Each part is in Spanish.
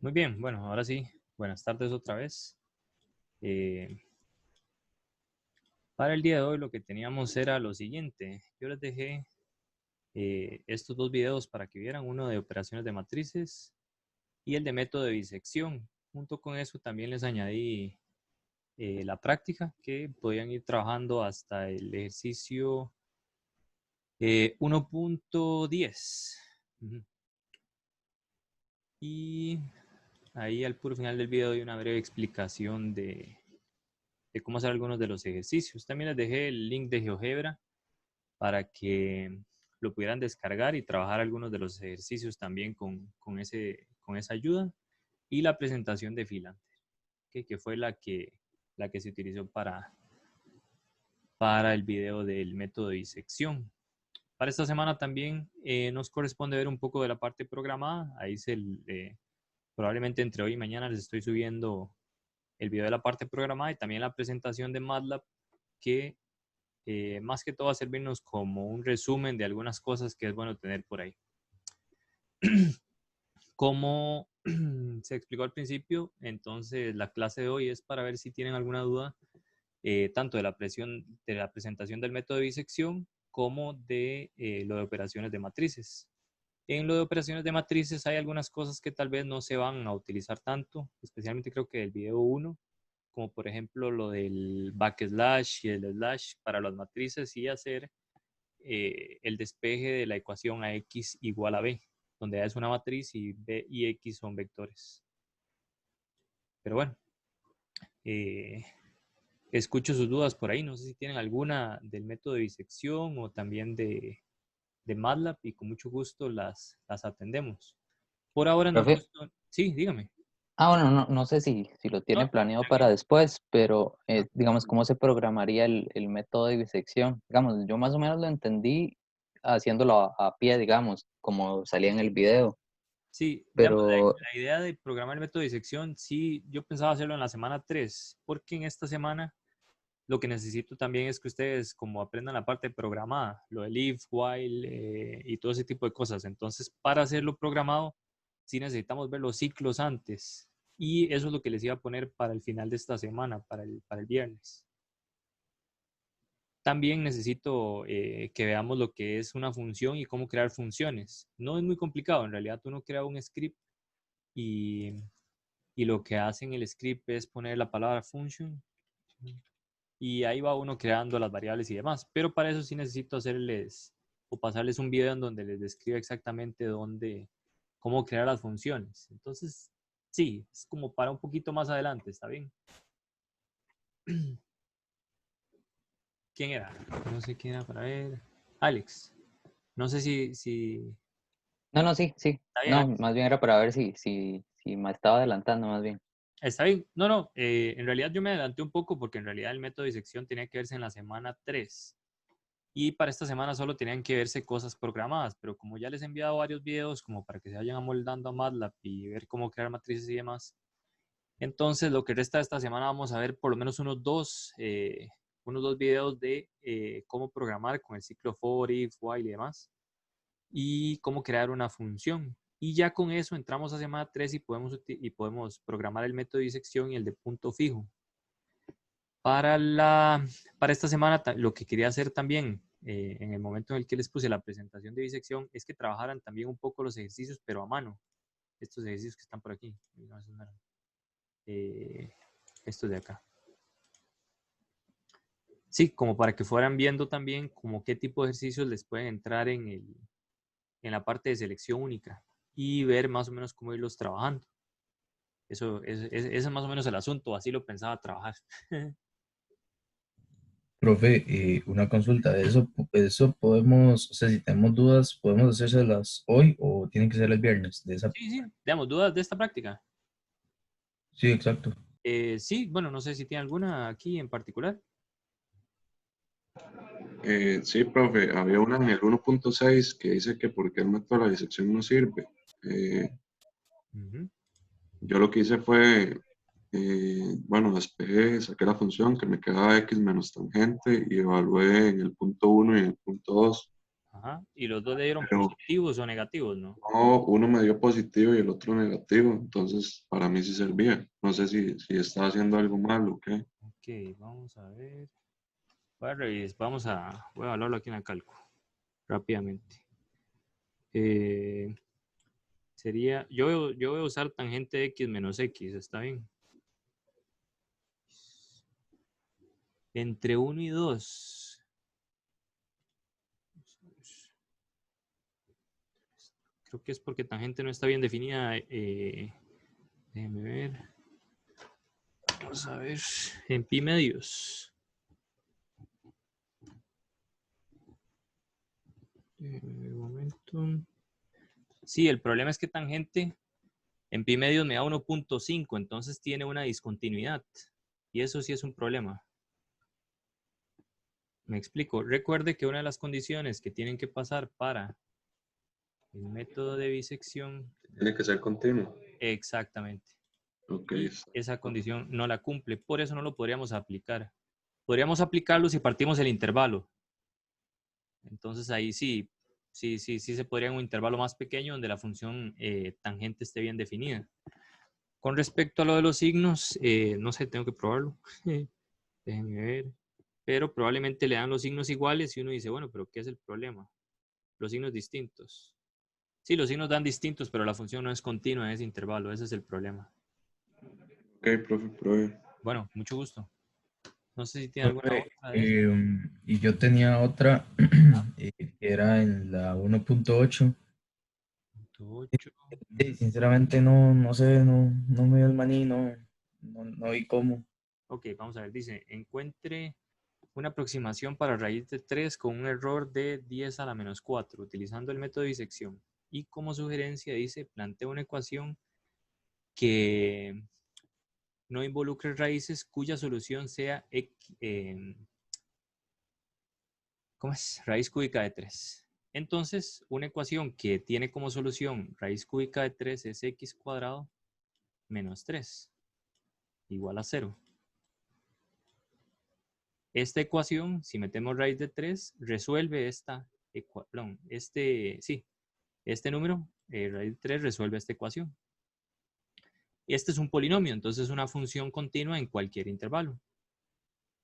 Muy bien, bueno, ahora sí, buenas tardes otra vez. Eh, para el día de hoy lo que teníamos era lo siguiente. Yo les dejé estos dos videos para que vieran, uno de operaciones de matrices y el de método de disección. Junto con eso también les añadí la práctica que podían ir trabajando hasta el ejercicio 1.10. Y ahí al puro final del video doy una breve explicación de cómo hacer algunos de los ejercicios. También les dejé el link de GeoGebra para que lo pudieran descargar y trabajar algunos de los ejercicios también con esa ayuda. Y la presentación de Philander, que fue la que se utilizó para el video del método de disección. Para esta semana también nos corresponde ver un poco de la parte programada. Ahí probablemente entre hoy y mañana les estoy subiendo el video de la parte programada y también la presentación de MATLAB, que más que todo va a servirnos como un resumen de algunas cosas que es bueno tener por ahí. Como se explicó al principio, entonces la clase de hoy es para ver si tienen alguna duda tanto de de la presentación del método de disección como de lo de operaciones de matrices. En lo de operaciones de matrices hay algunas cosas que tal vez no se van a utilizar tanto, especialmente creo que del video 1, como por ejemplo lo del backslash y el slash para las matrices y hacer el despeje de la ecuación a x igual a b, donde a es una matriz y b y x son vectores. Pero bueno, eh, escucho sus dudas por ahí. No sé si tienen alguna del método de disección o también de MATLAB y con mucho gusto las atendemos. Por ahora Profe, nosotros... Sí, dígame. bueno, no sé si lo No, tiene planeado para tranquilo. después, pero No. digamos, ¿cómo se programaría el método de disección? Digamos, yo más o menos lo entendí haciéndolo a pie, digamos, como salía en el video, Sí, digamos, pero la idea de programar el método de disección, sí, yo pensaba hacerlo en la semana 3 porque en esta semana lo que necesito también es que ustedes como aprendan la parte programada, lo del if, while y todo ese tipo de cosas. Entonces, para hacerlo programado, sí necesitamos ver los ciclos antes. Y eso es lo que les iba a poner para el final de esta semana, para el viernes. También necesito que veamos lo que es una función y cómo crear funciones. No es muy complicado, en realidad uno crea un script y, y lo que hace en el script es poner la palabra function y ahí va uno creando las variables y demás. Pero para eso sí necesito hacerles o pasarles un video en donde les describa exactamente cómo crear las funciones. Entonces, sí, es como para un poquito más adelante, ¿está bien? ¿Quién era? No sé quién era para ver. Alex. No sé si... no, sí, ¿Está bien, no, Alex? más bien era para ver si me estaba adelantando más bien. Está bien. No, no, en realidad yo me adelanté un poco porque en realidad el método de disección tenía que verse en la semana 3. Y para esta semana solo tenían que verse cosas programadas, pero como ya les he enviado varios videos como para que se vayan amoldando a MATLAB y ver cómo crear matrices y demás, entonces lo que resta de esta semana vamos a ver por lo menos unos dos videos de cómo programar con el ciclo for, if, while y demás, y cómo crear una función. Y ya con eso entramos a semana 3 y podemos programar el método de disección y el de punto fijo. Para esta semana, lo que quería hacer también, en el momento en el que les puse la presentación de disección, es que trabajaran también un poco los ejercicios, pero a mano. Estos ejercicios que están por aquí. No, esos no eran. Eh, estos de acá. Sí, como para que fueran viendo también como qué tipo de ejercicios les pueden entrar en la parte de selección única y ver más o menos cómo irlos trabajando. Ese es más o menos el asunto, así lo pensaba trabajar. Profe, una consulta, eso podemos, o sea, si tenemos dudas, ¿podemos hacérselas hoy o tiene que ser el viernes de esa? Sí, sí, veamos, dudas de esta práctica. Sí, exacto. Sí, bueno, no sé si tiene alguna aquí en particular. Sí, profe, había una en el 1.6 que dice que por qué el método de la disección no sirve. Eh, Ujú. yo lo que hice fue, bueno, despejé, saqué la función que me quedaba x menos tangente y evalué en el punto 1 y en el punto 2 Ajá. Y los dos le dieron Pero positivos o negativos, ¿no? no, uno me dio positivo y el otro negativo, entonces para mí sí servía. No sé si estaba haciendo algo mal o qué. Ok, vamos a ver. Voy a evaluarlo aquí en la calco rápidamente. Sería, yo voy a usar tangente de x menos x, ¿está bien? Entre 1 y 2. Creo que es porque tangente no está bien definida. Déjenme ver. Vamos a ver. En pi medios. Un momento. Sí, el problema es que tangente en pi medios me da 1.5, entonces tiene una discontinuidad. Y eso sí es un problema. Me explico. Recuerde que una de las condiciones que tienen que pasar para el método de bisección, Tiene que ser continuo. exactamente, Ok. y esa condición no la cumple. Por eso no lo podríamos aplicar. Podríamos aplicarlo si partimos el intervalo. Entonces ahí sí se podría en un intervalo más pequeño donde la función tangente esté bien definida. Con respecto a lo de los signos, no sé, tengo que probarlo. Déjenme ver. Pero probablemente le dan los signos iguales y uno dice, bueno, pero ¿qué es el problema? Los signos distintos. Sí, los signos dan distintos, pero la función no es continua en ese intervalo. Ese es el problema. Ok, profe, profe. Bueno, mucho gusto. No sé si tiene alguna Profe, otra de eso. y yo tenía otra que era en la 1.8. 8. Sí, sinceramente no sé, no me dio el maní, no vi cómo. Ok, vamos a ver. Dice, encuentre una aproximación para raíz de 3 con un error de 10 a la menos 4, utilizando el método de disección. Y como sugerencia dice, plantea una ecuación que no involucre raíces cuya solución sea ¿cómo es? Raíz cúbica de 3. Entonces, una ecuación que tiene como solución raíz cúbica de 3 es x cuadrado menos 3 igual a 0. Esta ecuación, si metemos raíz de 3, resuelve este número, raíz de 3 resuelve esta ecuación. Este es un polinomio, entonces es una función continua en cualquier intervalo.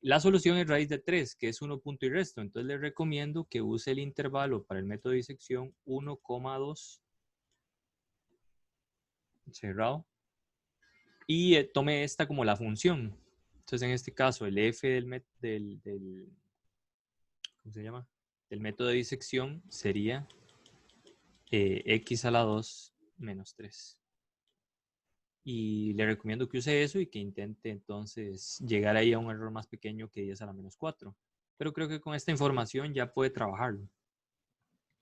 La solución es raíz de 3, que es 1 punto y resto. Entonces le recomiendo que use el intervalo para el método de disección 1,2 cerrado y tome esta como la función. Entonces en este caso el f ¿cómo se llama? Del método de disección sería x a la 2 menos 3. Y le recomiendo que use eso y que intente entonces llegar ahí a un error más pequeño que 10 a la menos 4. Pero creo que con esta información ya puede trabajarlo.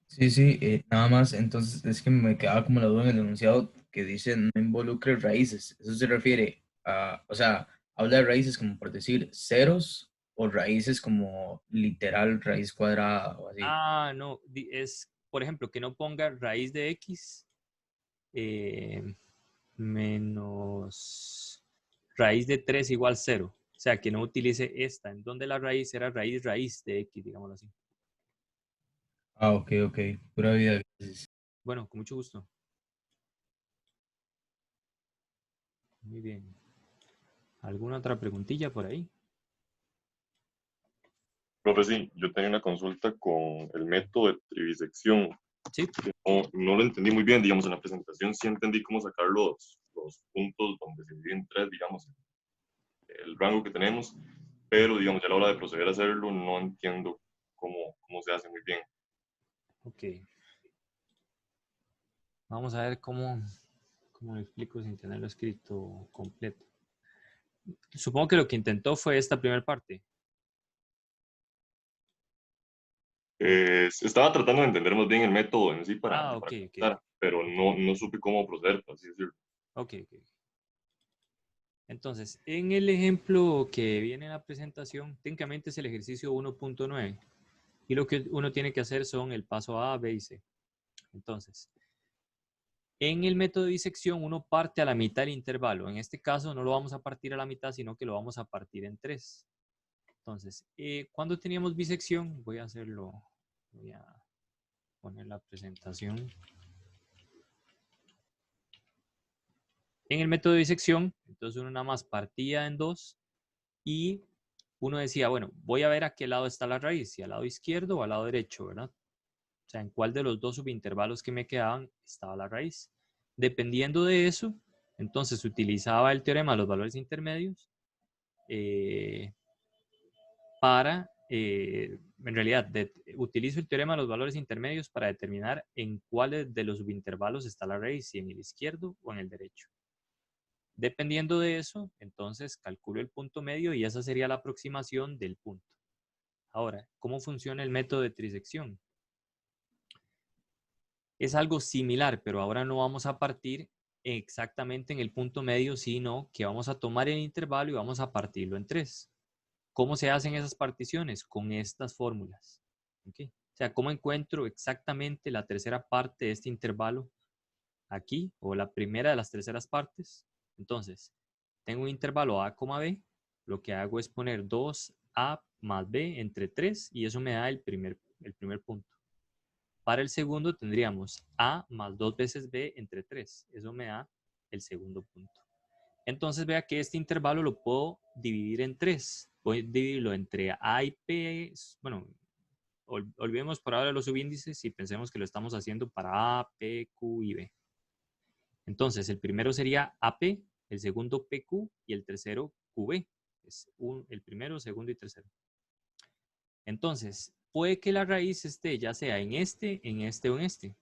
Sí, nada más, entonces es que me quedaba como la duda en el enunciado que dice no involucre raíces. ¿Eso se refiere a, o sea, habla de raíces como por decir ceros o raíces como literal raíz cuadrada o así? Ah, no, es, por ejemplo, que no ponga raíz de x menos raíz de 3 igual 0. O sea, que no utilice esta, en donde la raíz era raíz de x, digámoslo así. Ah, ok, pura vida. Bueno, con mucho gusto. Muy bien. ¿Alguna otra preguntilla por ahí? Profe, sí, yo tenía una consulta con el método de trivisección. Sí. No lo entendí muy bien, digamos, en la presentación sí entendí cómo sacar los puntos donde se dividen tres, digamos, el rango que tenemos, pero, digamos, ya a la hora de proceder a hacerlo no entiendo cómo se hace muy bien. Ok. Vamos a ver cómo lo explico sin tenerlo escrito completo. Supongo que lo que intentó fue esta primera parte. Estaba tratando de entender más bien el método en sí para Ok. comenzar, pero no supe cómo proceder, por así decirlo. Ok. Entonces, en el ejemplo que viene en la presentación, técnicamente es el ejercicio 1.9. Y lo que uno tiene que hacer son el paso A, B y C. Entonces, en el método de disección uno parte a la mitad del intervalo. En este caso no lo vamos a partir a la mitad, sino que lo vamos a partir en 3. Entonces, cuando teníamos bisección, voy a poner la presentación. En el método de disección, entonces uno nada más partía en dos y uno decía, bueno, voy a ver a qué lado está la raíz, si al lado izquierdo o al lado derecho, ¿verdad? O sea, en cuál de los dos subintervalos que me quedaban estaba la raíz. Dependiendo de eso, entonces utilizaba el teorema de los valores intermedios en realidad, utilizo el teorema de los valores intermedios para determinar en cuáles de los subintervalos está la raíz, si en el izquierdo o en el derecho. Dependiendo de eso, entonces calculo el punto medio y esa sería la aproximación del punto. Ahora, ¿cómo funciona el método de trisección? Es algo similar, pero ahora no vamos a partir exactamente en el punto medio, sino que vamos a tomar el intervalo y vamos a partirlo en tres. ¿Cómo se hacen esas particiones? Con estas fórmulas. ¿Okay? O sea, ¿cómo encuentro exactamente la tercera parte de este intervalo aquí? O la primera de las terceras partes. Entonces, tengo un intervalo a, b. Lo que hago es poner 2a más b entre 3 y eso me da el primer punto. Para el segundo tendríamos a más 2 veces b entre 3. Eso me da el segundo punto. Entonces vea que este intervalo lo puedo dividir en tres. Voy a dividirlo entre a y p. Bueno, olvidemos por ahora los subíndices y pensemos que lo estamos haciendo para a, p, q y b. Entonces el primero sería ap, el segundo pq y el tercero qb. Es el primero, segundo y tercero. Entonces, puede que la raíz esté ya sea en este o en este.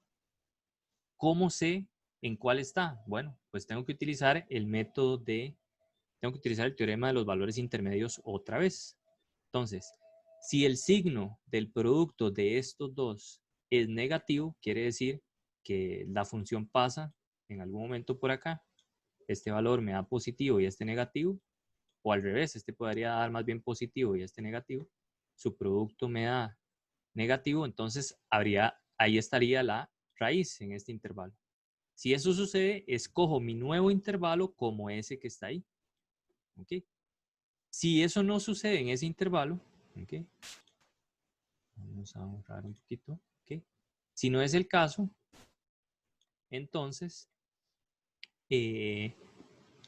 ¿Cómo sé en cuál está? Bueno, pues tengo que utilizar el método tengo que utilizar el teorema de los valores intermedios otra vez. Entonces, si el signo del producto de estos dos es negativo, quiere decir que la función pasa en algún momento por acá. Este valor me da positivo y este negativo. O al revés, este podría dar más bien positivo y este negativo. Su producto me da negativo, entonces ahí estaría la raíz en este intervalo. Si eso sucede, escojo mi nuevo intervalo como ese que está ahí. ¿Okay? Si eso no sucede en ese intervalo, ¿okay? Vamos a borrar un poquito. ¿Okay? Si no es el caso, entonces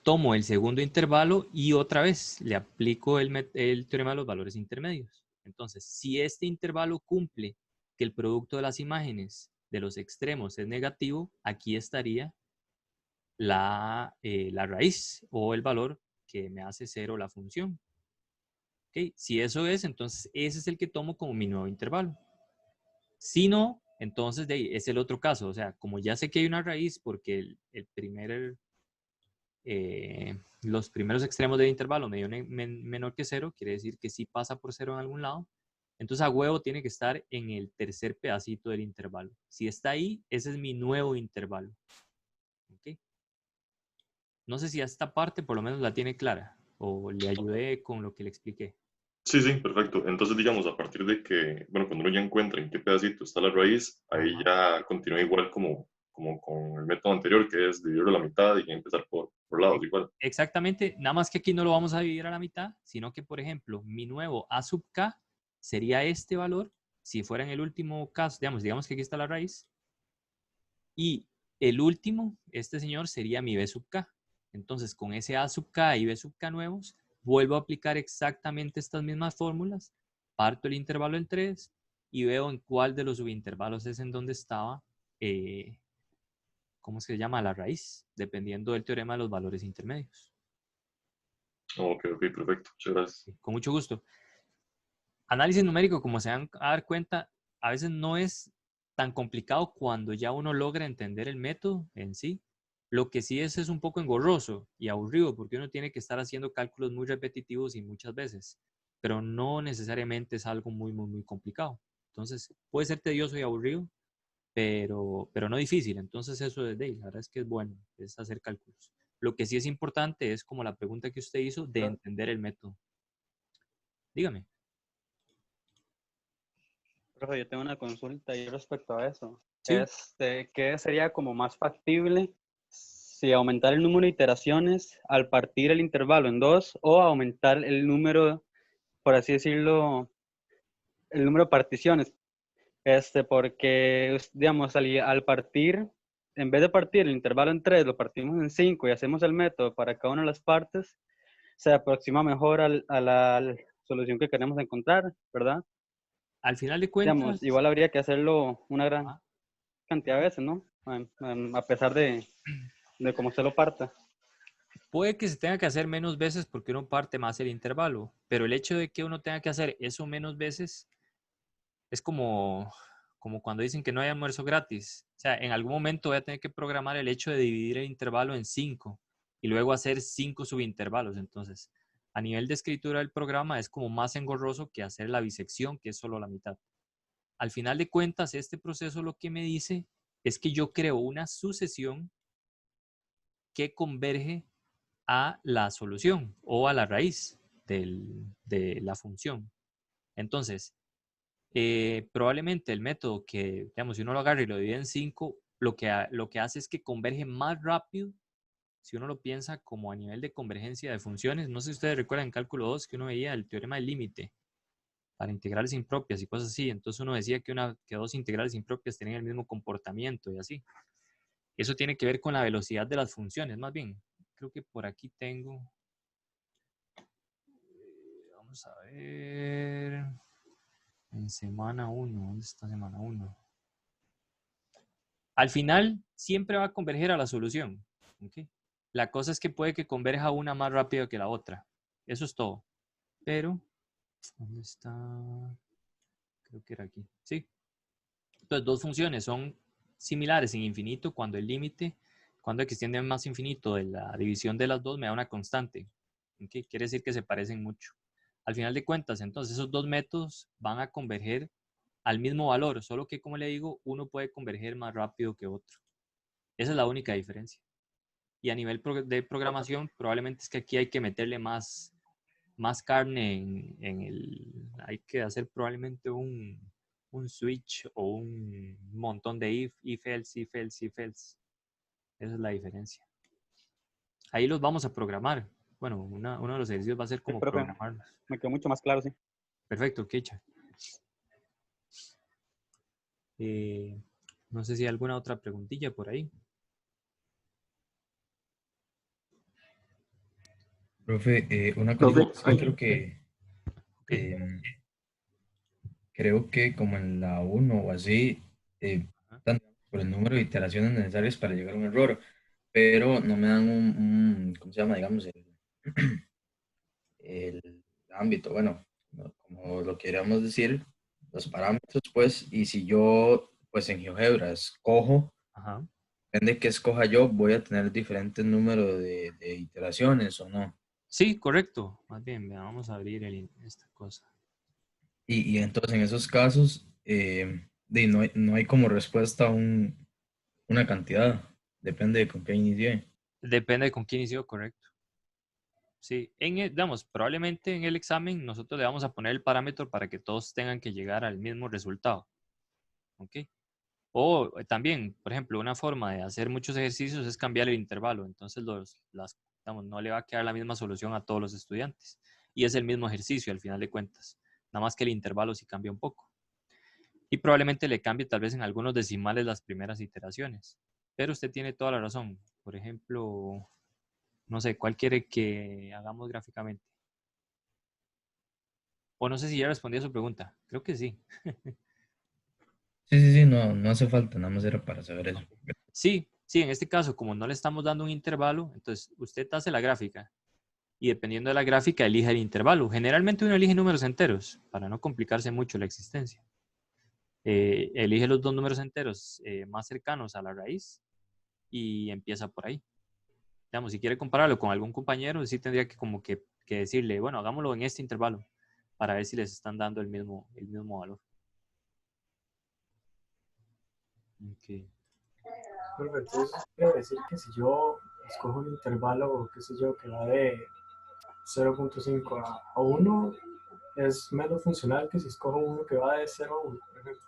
tomo el segundo intervalo y otra vez le aplico el teorema de los valores intermedios. Entonces, si este intervalo cumple que el producto de las imágenes de los extremos es negativo, aquí estaría la raíz o el valor que me hace cero la función. ¿Okay? Si eso es, entonces ese es el que tomo como mi nuevo intervalo. Si no, entonces es el otro caso. O sea, como ya sé que hay una raíz porque los primeros extremos del intervalo me dio menor que cero, quiere decir que sí pasa por cero en algún lado. Entonces a huevo tiene que estar en el tercer pedacito del intervalo. Si está ahí, ese es mi nuevo intervalo. ¿Okay? No sé si a esta parte por lo menos la tiene clara o le ayudé con lo que le expliqué. Sí, sí, perfecto. Entonces, digamos, a partir de que, bueno, cuando uno ya encuentra en qué pedacito está la raíz, ahí ya continúa igual como con el método anterior, que es dividirlo a la mitad y empezar por lados igual. Exactamente, nada más que aquí no lo vamos a dividir a la mitad, sino que, por ejemplo, mi nuevo a sub k sería este valor, si fuera en el último caso, digamos que aquí está la raíz, y el último, este señor, sería mi b sub k. Entonces, con ese a sub k y b sub k nuevos, vuelvo a aplicar exactamente estas mismas fórmulas, parto el intervalo en 3 y veo en cuál de los subintervalos es en donde estaba, ¿cómo se llama? La raíz, dependiendo del teorema de los valores intermedios. Ok, perfecto. Muchas gracias. Con mucho gusto. Análisis numérico, como se van a dar cuenta, a veces no es tan complicado cuando ya uno logra entender el método en sí. Lo que sí es un poco engorroso y aburrido porque uno tiene que estar haciendo cálculos muy repetitivos y muchas veces, pero no necesariamente es algo muy, muy, muy complicado. Entonces, puede ser tedioso y aburrido, pero no difícil. Entonces, eso es de ahí. La verdad es que es bueno, es hacer cálculos. Lo que sí es importante es como la pregunta que usted hizo de entender el método. Dígame. Profe, yo tengo una consulta ahí respecto a eso. Sí. ¿Qué sería como más factible si aumentar el número de iteraciones al partir el intervalo en dos o aumentar el número, por así decirlo, el número de particiones? Porque, digamos, al partir, en vez de partir el intervalo en 3, lo partimos en 5 y hacemos el método para cada una de las partes, se aproxima mejor a la solución que queremos encontrar, ¿verdad? Al final de Digamos, cuentas, igual habría que hacerlo una gran ah, cantidad de veces, ¿no? A pesar de cómo se lo parta. puede que se tenga que hacer menos veces porque uno parte más el intervalo, pero el hecho de que uno tenga que hacer eso menos veces es como cuando dicen que no hay almuerzo gratis. O sea, en algún momento voy a tener que programar el hecho de dividir el intervalo en 5 y luego hacer 5 subintervalos. Entonces, a nivel de escritura del programa es como más engorroso que hacer la bisección, que es solo la mitad. Al final de cuentas, este proceso lo que me dice es que yo creo una sucesión que converge a la solución o a la raíz de la función. Entonces, probablemente el método que, digamos, si uno lo agarra y lo divide en 5, lo que hace es que converge más rápido, si uno lo piensa como a nivel de convergencia de funciones. No sé si ustedes recuerdan en cálculo 2 que uno veía el teorema del límite para integrales impropias y cosas así. Entonces uno decía que dos integrales impropias tenían el mismo comportamiento y así. Eso tiene que ver con la velocidad de las funciones, más bien. Creo que por aquí tengo... Vamos a ver... En semana 1, ¿dónde está semana 1? Al final, siempre va a converger a la solución. ¿Okay? La cosa es que puede que converja una más rápido que la otra. Eso es todo. Pero, ¿dónde está? Creo que era aquí. Sí. Entonces, dos funciones son similares en infinito cuando el límite, cuando extiende más infinito de la división de las dos, me da una constante. ¿Okay? Quiere decir que se parecen mucho. Al final de cuentas, entonces, esos dos métodos van a converger al mismo valor, solo que, como le digo, uno puede converger más rápido que otro. Esa es la única diferencia. Y a nivel de programación, probablemente es que aquí hay que meterle más carne en el... Hay que hacer probablemente un switch o un montón de if else, if else, if else. Esa es la diferencia. Ahí los vamos a programar. Bueno, uno de los ejercicios va a ser como programarlos. Me quedó mucho más claro, sí. Perfecto, Kecha. No sé si hay alguna otra preguntilla por ahí. Profe, una cosa, creo que como en la 1 o así, tanto por el número de iteraciones necesarias para llegar a un error, pero no me dan ¿cómo se llama? Digamos, el ámbito, bueno, como lo queríamos decir, los parámetros, pues, y si yo, pues en GeoGebra escojo, Ajá. depende de que escoja yo, voy a tener diferentes números de iteraciones o no. Sí, correcto. Más bien, vamos a abrir esta cosa. Y entonces en esos casos, no hay como respuesta una cantidad, depende de con qué inicie. Depende de con quién inició, correcto. Sí, digamos, probablemente en el examen nosotros le vamos a poner el parámetro para que todos tengan que llegar al mismo resultado. ¿Ok? O también, por ejemplo, una forma de hacer muchos ejercicios es cambiar el intervalo. Entonces, digamos, no le va a quedar la misma solución a todos los estudiantes. Y es el mismo ejercicio al final de cuentas. Nada más que el intervalo sí cambia un poco. Y probablemente le cambie tal vez en algunos decimales las primeras iteraciones. Pero usted tiene toda la razón. Por ejemplo, no sé, ¿cuál quiere que hagamos gráficamente? O no sé si ya respondí a su pregunta. Creo que sí. Sí, no hace falta, nada más era para saber eso. Sí, en este caso, como no le estamos dando un intervalo, entonces usted hace la gráfica y dependiendo de la gráfica elige el intervalo. Generalmente uno elige números enteros para no complicarse mucho la existencia. Elige los dos números enteros más cercanos a la raíz y empieza por ahí. Digamos, si quiere compararlo con algún compañero, sí tendría que como que decirle, bueno, hagámoslo en este intervalo para ver si les están dando el mismo valor. Okay. Bueno, entonces quiere decir que si yo escojo un intervalo, qué sé yo, que va de 0.5 a 1, es menos funcional que si escojo uno que va de 0 a 1, por ejemplo.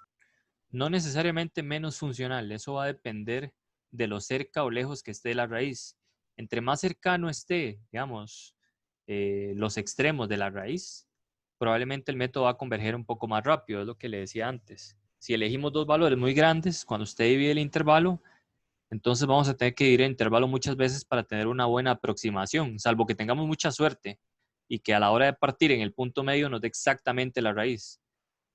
No necesariamente menos funcional, eso va a depender de lo cerca o lejos que esté la raíz. Entre más cercano esté, digamos, los extremos de la raíz, probablemente el método va a converger un poco más rápido, es lo que le decía antes. Si elegimos dos valores muy grandes, cuando usted divide el intervalo, entonces vamos a tener que dividir el intervalo muchas veces para tener una buena aproximación, salvo que tengamos mucha suerte y que a la hora de partir en el punto medio nos dé exactamente la raíz.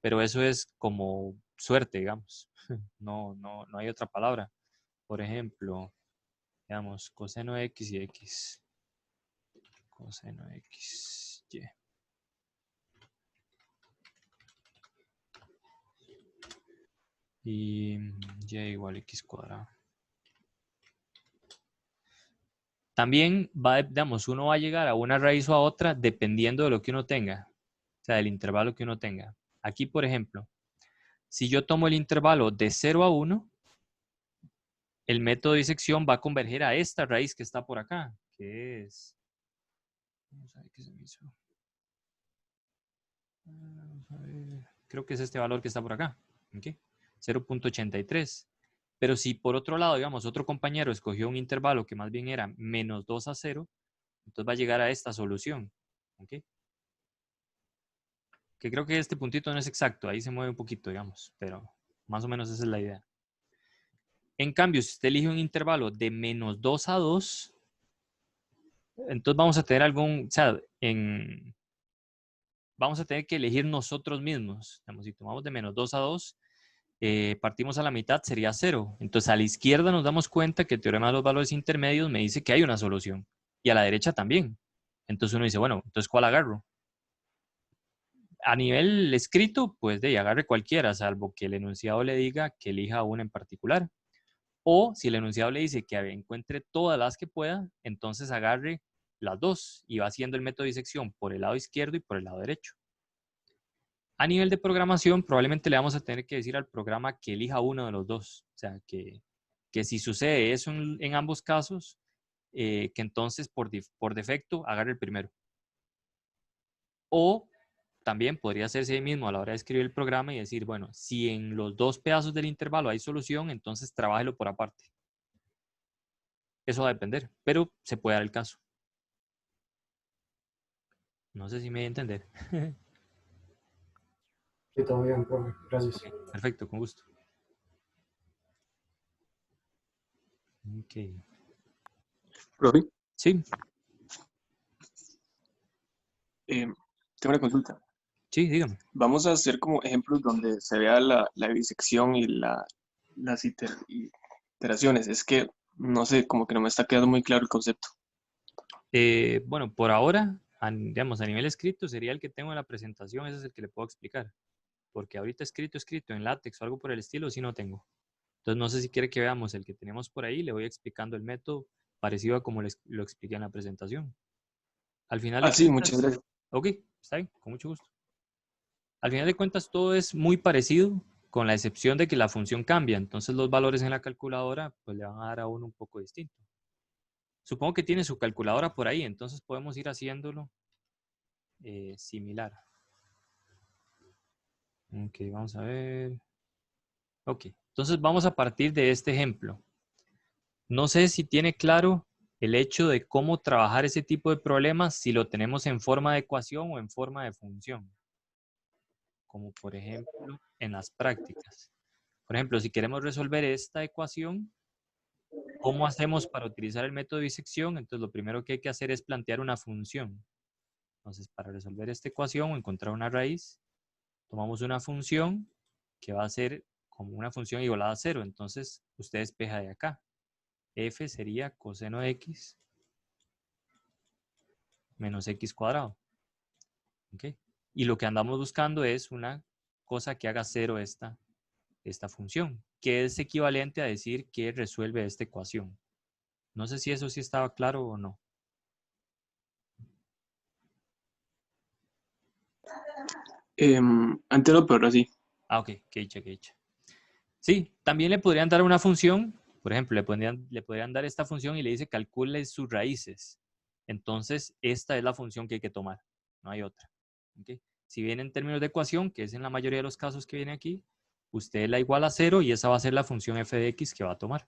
Pero eso es como suerte, digamos. No hay otra palabra. Por ejemplo, digamos, coseno de x y x. Coseno de x, y. Y y igual a x cuadrado. También digamos, uno va a llegar a una raíz o a otra dependiendo de lo que uno tenga. O sea, del intervalo que uno tenga. Aquí, por ejemplo, si yo tomo el intervalo de 0 a 1, el método de disección va a converger a esta raíz que está por acá, que es... Vamos a ver qué se me hizo. Vamos a ver. Creo que es este valor que está por acá. ¿Okay? 0.83. Pero si por otro lado, digamos, otro compañero escogió un intervalo que más bien era menos 2 a 0, entonces va a llegar a esta solución. ¿Okay? Que creo que este puntito no es exacto, ahí se mueve un poquito, digamos, pero más o menos esa es la idea. En cambio, si usted elige un intervalo de menos 2 a 2, entonces vamos a tener algún, o sea, vamos a tener que elegir nosotros mismos. Digamos, si tomamos de menos 2 a 2, partimos a la mitad, sería 0. Entonces a la izquierda nos damos cuenta que el teorema de los valores intermedios me dice que hay una solución. Y a la derecha también. Entonces uno dice, bueno, entonces ¿cuál agarro? A nivel escrito, pues de ahí agarre cualquiera, salvo que el enunciado le diga que elija una en particular. O si el enunciado le dice que encuentre todas las que pueda, entonces agarre las dos y va haciendo el método de disección por el lado izquierdo y por el lado derecho. A nivel de programación, probablemente le vamos a tener que decir al programa que elija uno de los dos. O sea, que si sucede eso en ambos casos, que entonces por defecto agarre el primero. O también podría hacerse ahí mismo a la hora de escribir el programa y decir, bueno, si en los dos pedazos del intervalo hay solución, entonces trabájelo por aparte. Eso va a depender, pero se puede dar el caso. No sé si me voy a entender. Sí, todo bien, profe. Gracias. Okay, perfecto, con gusto. Ok. Profe, Sí, tengo una consulta. sí, dígame. Vamos a hacer como ejemplos donde se vea la disección y las iteraciones. Es que, no sé, como que no me está quedando muy claro el concepto. Bueno, por ahora, digamos, a nivel escrito sería el que tengo en la presentación, ese es el que le puedo explicar. Porque ahorita escrito en látex o algo por el estilo, sí no tengo. Entonces no sé si quiere que veamos el que tenemos por ahí, le voy explicando el método parecido a como lo expliqué en la presentación. Al final de Ah, sí, muchas cuentas, gracias. ok, está bien, con mucho gusto. Al final de cuentas todo es muy parecido, con la excepción de que la función cambia. Entonces los valores en la calculadora pues le van a dar a uno un poco distinto. Supongo que tiene su calculadora por ahí, entonces podemos ir haciéndolo similar. Ok, vamos a ver. Ok, entonces vamos a partir de este ejemplo. No sé si tiene claro el hecho de cómo trabajar ese tipo de problemas si lo tenemos en forma de ecuación o en forma de función. Como por ejemplo en las prácticas. Por ejemplo, si queremos resolver esta ecuación, ¿cómo hacemos para utilizar el método de disección? Entonces lo primero que hay que hacer es plantear una función. Entonces para resolver esta ecuación o encontrar una raíz, tomamos una función que va a ser como una función igualada a 0. Entonces usted despeja de acá. F sería coseno de x menos x cuadrado. ¿Okay? Y lo que andamos buscando es una cosa que haga 0 esta función, que es equivalente a decir que resuelve esta ecuación. No sé si eso sí estaba claro o no. Antes no, pero sí. Ah, ok, que dicha, que dicha. Sí, también le podrían dar una función, por ejemplo, le podrían dar esta función y le dice calcule sus raíces. Entonces, esta es la función que hay que tomar, no hay otra. ¿Okay? Si viene en términos de ecuación, que es en la mayoría de los casos que viene aquí, usted la iguala a 0 y esa va a ser la función f de x que va a tomar.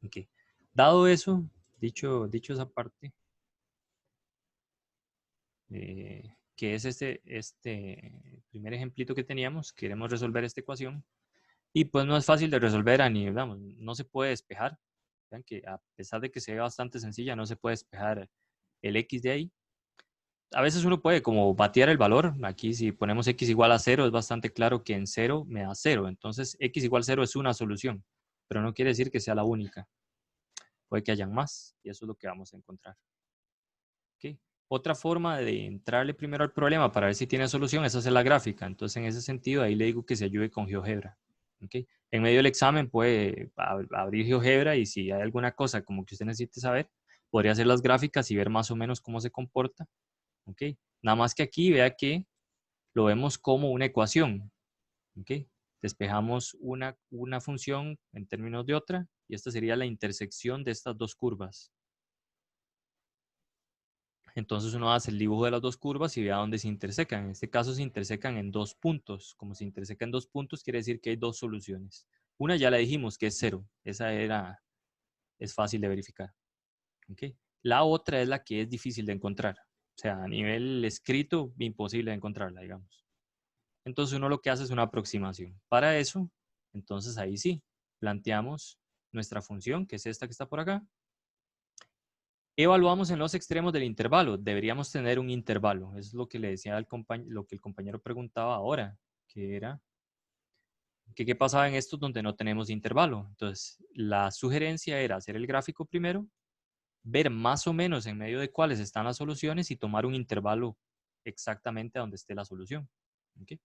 Okay. Dado eso, dicho esa parte, ¿qué que es este primer ejemplito que teníamos. Queremos resolver esta ecuación. Y pues no es fácil de resolver vamos, no se puede despejar. Vean que a pesar de que se ve bastante sencilla, no se puede despejar el x de ahí. A veces uno puede como batear el valor. Aquí si ponemos x igual a 0, es bastante claro que en 0 me da 0. Entonces x igual a 0 es una solución, pero no quiere decir que sea la única. Puede que hayan más y eso es lo que vamos a encontrar. ¿Okay? Otra forma de entrarle primero al problema para ver si tiene solución es hacer la gráfica. Entonces en ese sentido ahí le digo que se ayude con GeoGebra. ¿Okay? En medio del examen puede abrir GeoGebra y si hay alguna cosa como que usted necesite saber, podría hacer las gráficas y ver más o menos cómo se comporta. ¿Okay? Nada más que aquí vea que lo vemos como una ecuación. ¿Okay? Despejamos una función en términos de otra y esta sería la intersección de estas dos curvas. Entonces uno hace el dibujo de las dos curvas y vea dónde se intersecan. En este caso se intersecan en 2 puntos. Como se intersecan en 2 puntos, quiere decir que hay 2 soluciones. Una ya la dijimos que es 0. Esa es fácil de verificar. ¿Okay? La otra es la que es difícil de encontrar. O sea, a nivel escrito, imposible de encontrarla, digamos. Entonces uno lo que hace es una aproximación. Para eso, entonces ahí sí, planteamos nuestra función, que es esta que está por acá. Evaluamos en los extremos del intervalo. Deberíamos tener un intervalo. Es lo que le decía lo que el compañero preguntaba ahora, que era que qué pasaba en estos donde no tenemos intervalo. Entonces, la sugerencia era hacer el gráfico primero, ver más o menos en medio de cuáles están las soluciones y tomar un intervalo exactamente a donde esté la solución. ¿Okay?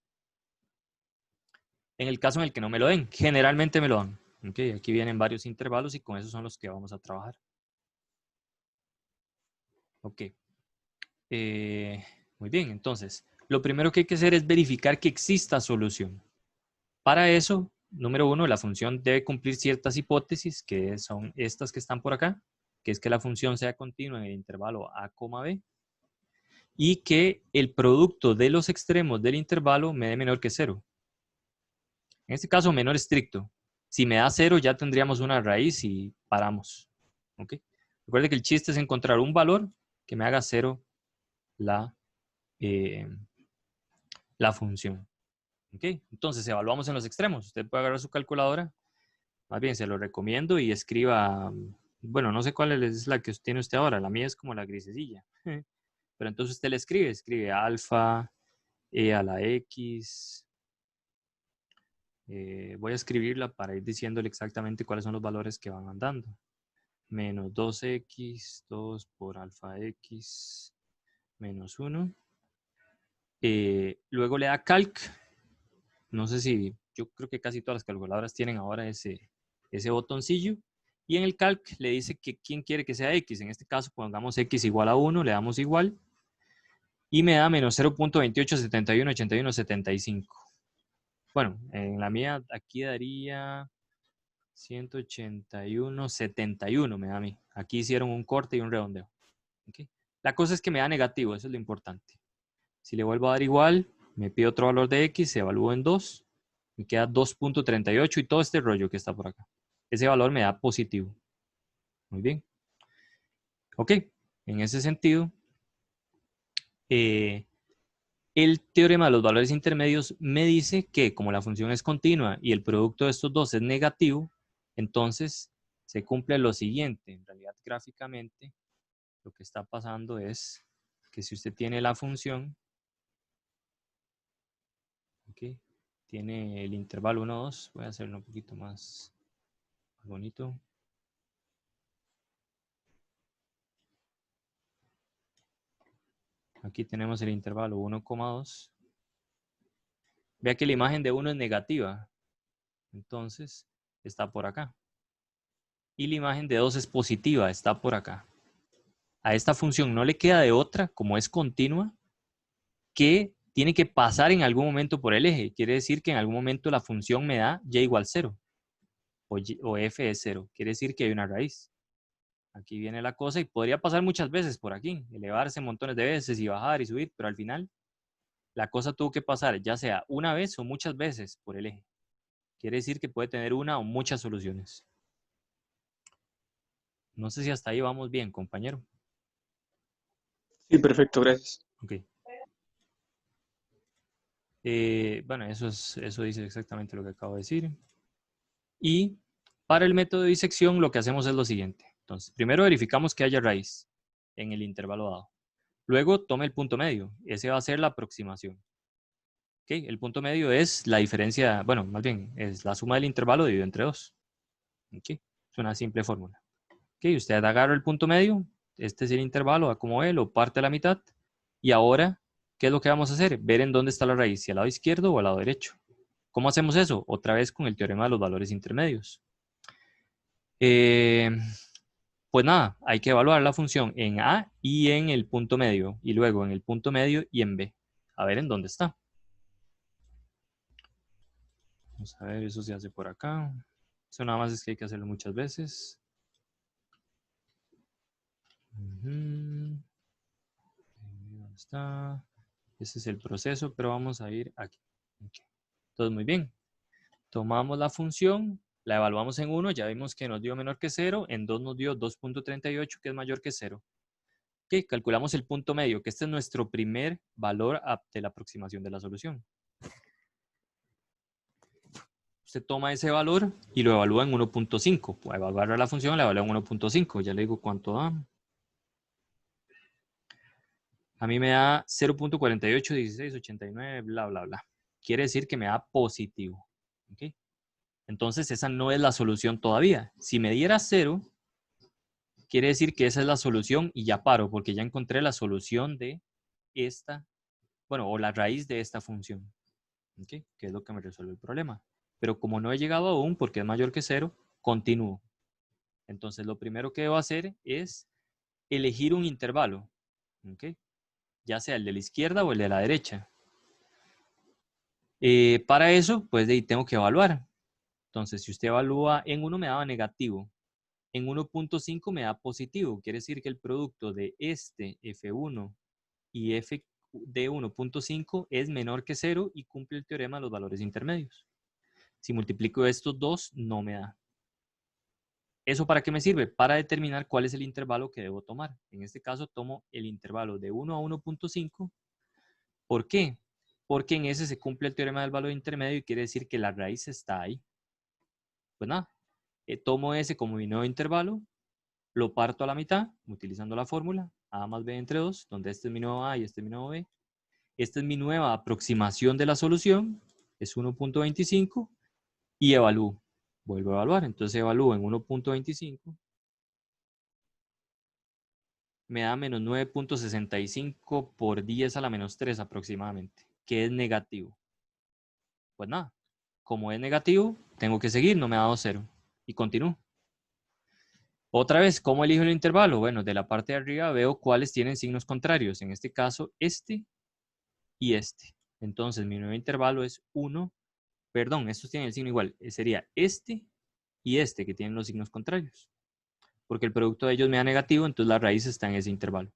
En el caso en el que no me lo den, generalmente me lo dan. ¿Okay? Aquí vienen varios intervalos y con esos son los que vamos a trabajar. Ok. Muy bien, entonces, lo primero que hay que hacer es verificar que exista solución. Para eso, número 1, la función debe cumplir ciertas hipótesis, que son estas que están por acá, que es que la función sea continua en el intervalo a, b, y que el producto de los extremos del intervalo me dé menor que 0. En este caso, menor estricto. Si me da 0, ya tendríamos una raíz y paramos. ¿Okay? Recuerde que el chiste es encontrar un valor que me haga 0 la función. ¿Okay? Entonces, evaluamos en los extremos. Usted puede agarrar su calculadora. Más bien, se lo recomiendo y escriba, bueno, no sé cuál es la que tiene usted ahora. La mía es como la grisecilla. Pero entonces usted le escribe alfa, e a la x. Voy a escribirla para ir diciéndole exactamente cuáles son los valores que van andando. Menos 2x, 2 por alfa x, menos 1. Luego le da calc. No sé si, yo creo que casi todas las calculadoras tienen ahora ese botoncillo. Y en el calc le dice que quién quiere que sea x. En este caso pongamos x igual a 1, le damos igual. Y me da menos 0.28718175. Bueno, en la mía aquí daría 181.71 me da a mí. Aquí hicieron un corte y un redondeo. ¿Okay? La cosa es que me da negativo, eso es lo importante. Si le vuelvo a dar igual, me pide otro valor de x, se evalúa en 2, me queda 2.38 y todo este rollo que está por acá. Ese valor me da positivo. Muy bien. Ok, en ese sentido, el teorema de los valores intermedios me dice que como la función es continua y el producto de estos dos es negativo, entonces se cumple lo siguiente. En realidad, gráficamente, lo que está pasando es que si usted tiene la función, ¿okay? Tiene el intervalo 1, 2, voy a hacerlo un poquito más bonito. Aquí tenemos el intervalo 1,2. Vea que la imagen de 1 es negativa. Entonces, está por acá. Y la imagen de 2 es positiva, está por acá. A esta función no le queda de otra, como es continua, que tiene que pasar en algún momento por el eje. Quiere decir que en algún momento la función me da y igual 0. O f es 0. Quiere decir que hay una raíz. Aquí viene la cosa y podría pasar muchas veces por aquí. Elevarse montones de veces y bajar y subir, pero al final la cosa tuvo que pasar ya sea una vez o muchas veces por el eje. Quiere decir que puede tener una o muchas soluciones. No sé si hasta ahí vamos bien, compañero. Sí, perfecto, gracias. Ok. Bueno, eso dice exactamente lo que acabo de decir. Y para el método de disección lo que hacemos es lo siguiente. Entonces, primero verificamos que haya raíz en el intervalo dado. Luego tome el punto medio. Ese va a ser la aproximación. ¿Okay? El punto medio es la diferencia, bueno, más bien, es la suma del intervalo dividido entre 2. ¿Okay? Es una simple fórmula. ¿Okay? Usted agarra el punto medio, este es el intervalo, da como lo parte a la mitad, y ahora, ¿qué es lo que vamos a hacer? Ver en dónde está la raíz, si al lado izquierdo o al lado derecho. ¿Cómo hacemos eso? Otra vez con el teorema de los valores intermedios. Pues nada, hay que evaluar la función en A y en el punto medio, y luego en el punto medio y en B. A ver en dónde está. Vamos a ver, eso se hace por acá. Eso nada más es que hay que hacerlo muchas veces. ¿Dónde está? Ese es el proceso, pero vamos a ir aquí. Entonces, muy bien. Tomamos la función, la evaluamos en 1, ya vimos que nos dio menor que 0, en 2 nos dio 2.38, que es mayor que 0. Ok, calculamos el punto medio, que este es nuestro primer valor de la aproximación de la solución. Usted toma ese valor y lo evalúa en 1.5. Para evaluar la función, la evalúa en 1.5. Ya le digo cuánto da. A mí me da 0.481689, bla, bla, bla. Quiere decir que me da positivo. ¿Okay? Entonces, esa no es la solución todavía. Si me diera 0, quiere decir que esa es la solución y ya paro, porque ya encontré la solución de esta, bueno, o la raíz de esta función. ¿Okay? Que es lo que me resuelve el problema. Pero como no he llegado aún, porque es mayor que 0, continúo. Entonces, lo primero que debo hacer es elegir un intervalo. ¿Okay? Ya sea el de la izquierda o el de la derecha. Para eso, pues tengo que evaluar. Entonces, si usted evalúa en 1 me daba negativo. En 1.5 me da positivo. Quiere decir que el producto de este F1 y F de 1.5 es menor que 0 y cumple el teorema de los valores intermedios. Si multiplico estos dos, no me da. ¿Eso para qué me sirve? Para determinar cuál es el intervalo que debo tomar. En este caso, tomo el intervalo de 1 a 1.5. ¿Por qué? Porque en ese se cumple el teorema del valor intermedio y quiere decir que la raíz está ahí. Pues nada, tomo ese como mi nuevo intervalo, lo parto a la mitad, utilizando la fórmula A más B entre 2, donde este es mi nuevo A y este es mi nuevo B. Esta es mi nueva aproximación de la solución, es 1.25, y evalúo. Vuelvo a evaluar, entonces evalúo en 1.25. Me da menos 9.65 por 10 a la menos 3 aproximadamente, que es negativo. Pues nada, como es negativo, tengo que seguir, no me ha dado 0. Y continúo. Otra vez, ¿cómo elijo el intervalo? Bueno, de la parte de arriba veo cuáles tienen signos contrarios. En este caso, este y este. Entonces, mi nuevo intervalo es 1. Perdón, estos tienen el signo igual. Sería este y este que tienen los signos contrarios. Porque el producto de ellos me da negativo, entonces la raíz está en ese intervalo.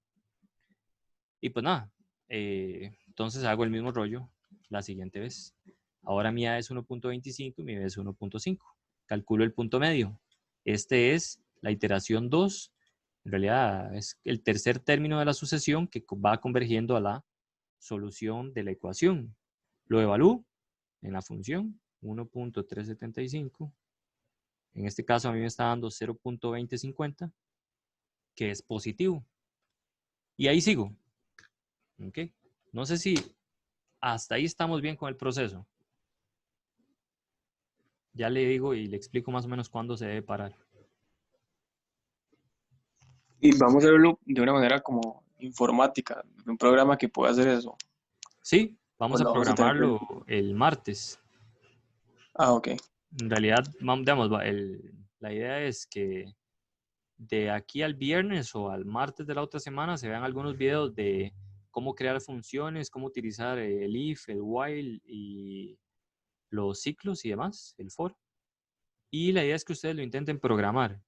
Y pues nada, entonces hago el mismo rollo la siguiente vez. Ahora mi A es 1.25 y mi B es 1.5. Calculo el punto medio. Este es la iteración 2. En realidad es el tercer término de la sucesión que va convergiendo a la solución de la ecuación. Lo evalúo en la función 1.375. En este caso a mí me está dando 0.2050, que es positivo. Y ahí sigo. ¿Okay? No sé si hasta ahí estamos bien con el proceso. Ya le digo y le explico más o menos cuándo se debe parar. Y vamos a verlo de una manera como informática, un programa que pueda hacer eso. Sí, vamos a Vamos a tener programarlo el martes. Ah, ok. En realidad, digamos, la idea es que de aquí al viernes o al martes de la otra semana se vean algunos videos de cómo crear funciones, cómo utilizar el if, el while y los ciclos y demás, el for. Y la idea es que ustedes lo intenten programar.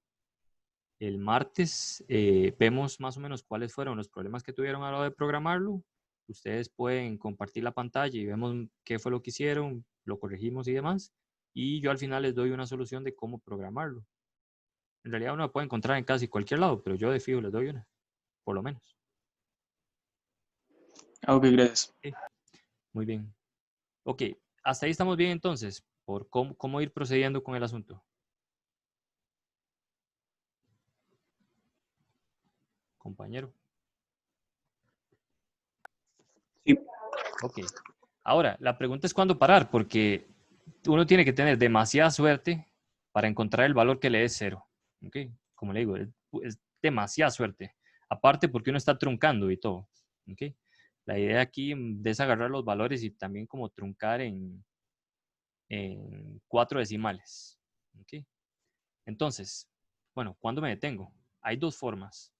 El martes vemos más o menos cuáles fueron los problemas que tuvieron a la hora de programarlo. Ustedes pueden compartir la pantalla y vemos qué fue lo que hicieron, lo corregimos y demás. Y yo al final les doy una solución de cómo programarlo. En realidad uno lo puede encontrar en casi cualquier lado, pero yo de fijo les doy una, por lo menos. Ah, ok, gracias. Sí. Muy bien. Ok, hasta ahí estamos bien entonces, por cómo ir procediendo con el asunto. Compañero. Sí. Ok. Ahora, la pregunta es cuándo parar, porque uno tiene que tener demasiada suerte para encontrar el valor que le es 0. ¿Ok? Como le digo, es demasiada suerte. Aparte porque uno está truncando y todo. ¿Ok? La idea aquí es agarrar los valores y también como truncar en 4 decimales. ¿Ok? Entonces, bueno, ¿cuándo me detengo? Hay dos formas.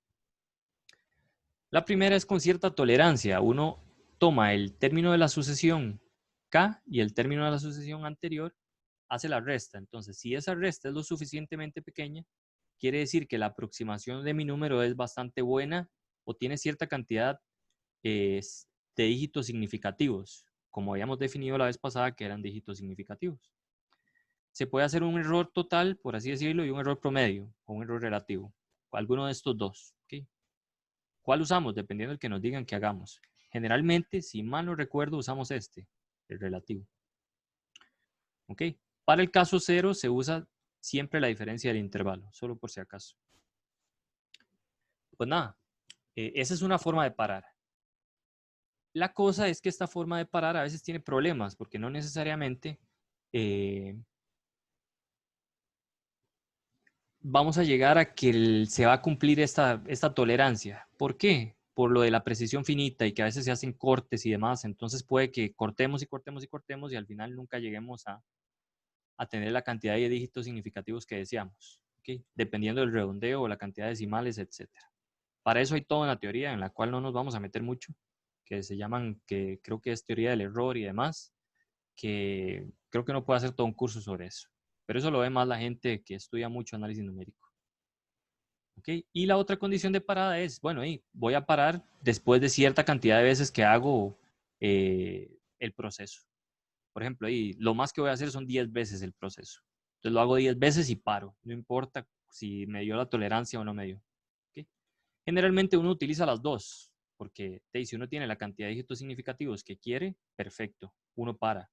La primera es con cierta tolerancia. Uno toma el término de la sucesión K y el término de la sucesión anterior, hace la resta. Entonces, si esa resta es lo suficientemente pequeña, quiere decir que la aproximación de mi número es bastante buena o tiene cierta cantidad de dígitos significativos, como habíamos definido la vez pasada que eran dígitos significativos. Se puede hacer un error total, por así decirlo, y un error promedio o un error relativo. Alguno de estos dos. ¿Okay? ¿Cuál usamos? Dependiendo del que nos digan que hagamos. Generalmente, si mal no recuerdo, usamos este, el relativo. ¿Ok? Para el caso 0 se usa siempre la diferencia del intervalo, solo por si acaso. Pues nada, esa es una forma de parar. La cosa es que esta forma de parar a veces tiene problemas, porque no necesariamente vamos a llegar a que se va a cumplir esta tolerancia. ¿Por qué? Por lo de la precisión finita y que a veces se hacen cortes y demás. Entonces puede que cortemos y cortemos y cortemos y al final nunca lleguemos a tener la cantidad de dígitos significativos que deseamos, ¿okay? Dependiendo del redondeo o la cantidad de decimales, etc. Para eso hay toda una teoría en la cual no nos vamos a meter mucho, que se llaman, que creo que es teoría del error y demás, que creo que no puedo hacer todo un curso sobre eso. Pero eso lo ve más la gente que estudia mucho análisis numérico. ¿Okay? Y la otra condición de parada es, bueno, voy a parar después de cierta cantidad de veces que hago el proceso. Por ejemplo, lo más que voy a hacer son 10 veces el proceso. Entonces lo hago 10 veces y paro. No importa si me dio la tolerancia o no me dio. ¿Okay? Generalmente uno utiliza las dos, porque si uno tiene la cantidad de dígitos significativos que quiere, perfecto, uno para.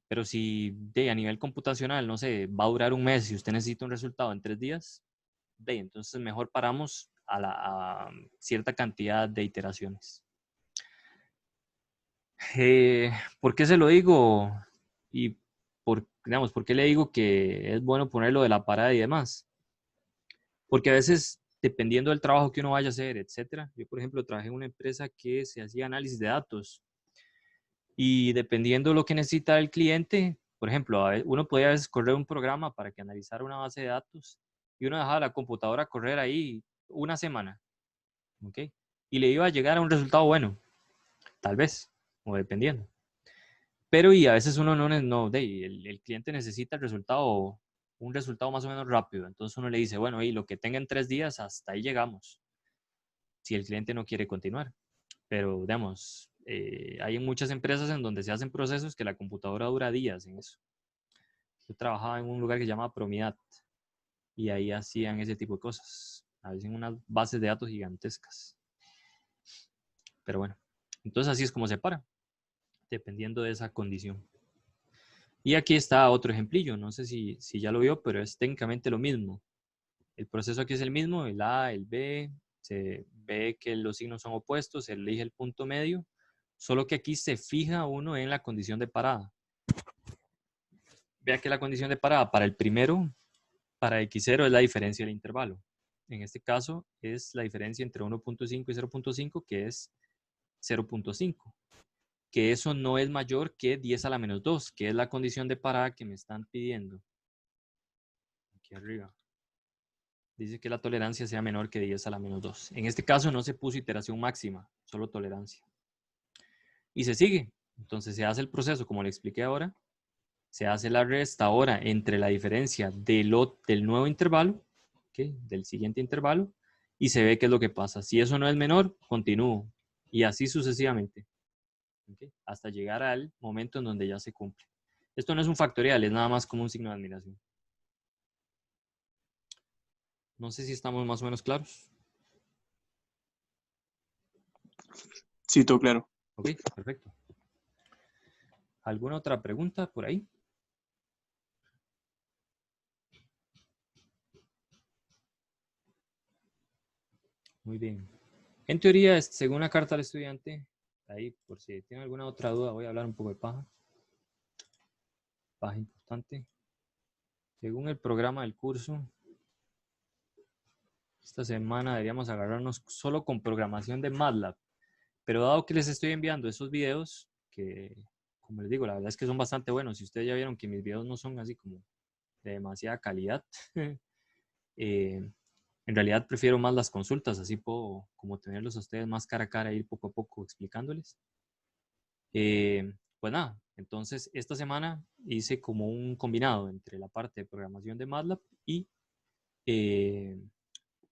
Pero si a nivel computacional, no sé, va a durar un mes y usted necesita un resultado en 3 días, entonces mejor paramos a cierta cantidad de iteraciones. ¿Por qué se lo digo? Y digamos, ¿por qué le digo que es bueno ponerlo de la parada y demás? Porque a veces, dependiendo del trabajo que uno vaya a hacer, etcétera. Yo, por ejemplo, trabajé en una empresa que se hacía análisis de datos. Y dependiendo de lo que necesita el cliente, por ejemplo, uno podía a veces correr un programa para que analizara una base de datos y uno dejaba la computadora correr ahí una semana. ¿Ok? Y le iba a llegar a un resultado bueno, tal vez, o dependiendo. Pero y a veces uno el cliente necesita un resultado más o menos rápido. Entonces uno le dice, bueno, lo que tenga en 3 días, hasta ahí llegamos. Si el cliente no quiere continuar. Pero, digamos, hay muchas empresas en donde se hacen procesos que la computadora dura días en eso. Yo trabajaba en un lugar que se llama Promidat y ahí hacían ese tipo de cosas. A veces en unas bases de datos gigantescas. Pero bueno, entonces así es como se para, dependiendo de esa condición. Y aquí está otro ejemplillo, no sé si ya lo vio, pero es técnicamente lo mismo. El proceso aquí es el mismo, el A, el B, se ve que los signos son opuestos, se elige el punto medio, solo que aquí se fija uno en la condición de parada. Vea que la condición de parada para el primero, para X0 es la diferencia del intervalo. En este caso es la diferencia entre 1.5 y 0.5, que es 0.5. Que eso no es mayor que 10 a la menos 2, que es la condición de parada que me están pidiendo. Aquí arriba. Dice que la tolerancia sea menor que 10 a la menos 2. En este caso no se puso iteración máxima, solo tolerancia. Y se sigue. Entonces se hace el proceso como le expliqué ahora. Se hace la resta ahora entre la diferencia del nuevo intervalo, ¿okay? Del siguiente intervalo, y se ve qué es lo que pasa. Si eso no es menor, continúo. Y así sucesivamente. ¿Okay? Hasta llegar al momento en donde ya se cumple. Esto no es un factorial, es nada más como un signo de admiración. No sé si estamos más o menos claros. Sí, todo claro. Ok, perfecto. ¿Alguna otra pregunta por ahí? Muy bien. En teoría, según la carta del estudiante, ahí por si tienen alguna otra duda, voy a hablar un poco de paja. Paja importante. Según el programa del curso, esta semana deberíamos agarrarnos solo con programación de MATLAB. Pero dado que les estoy enviando esos videos, que como les digo, la verdad es que son bastante buenos. Si ustedes ya vieron que mis videos no son así como de demasiada calidad, en realidad prefiero más las consultas, así puedo como tenerlos a ustedes más cara a cara, ir poco a poco explicándoles. Pues nada, entonces esta semana hice como un combinado entre la parte de programación de MATLAB y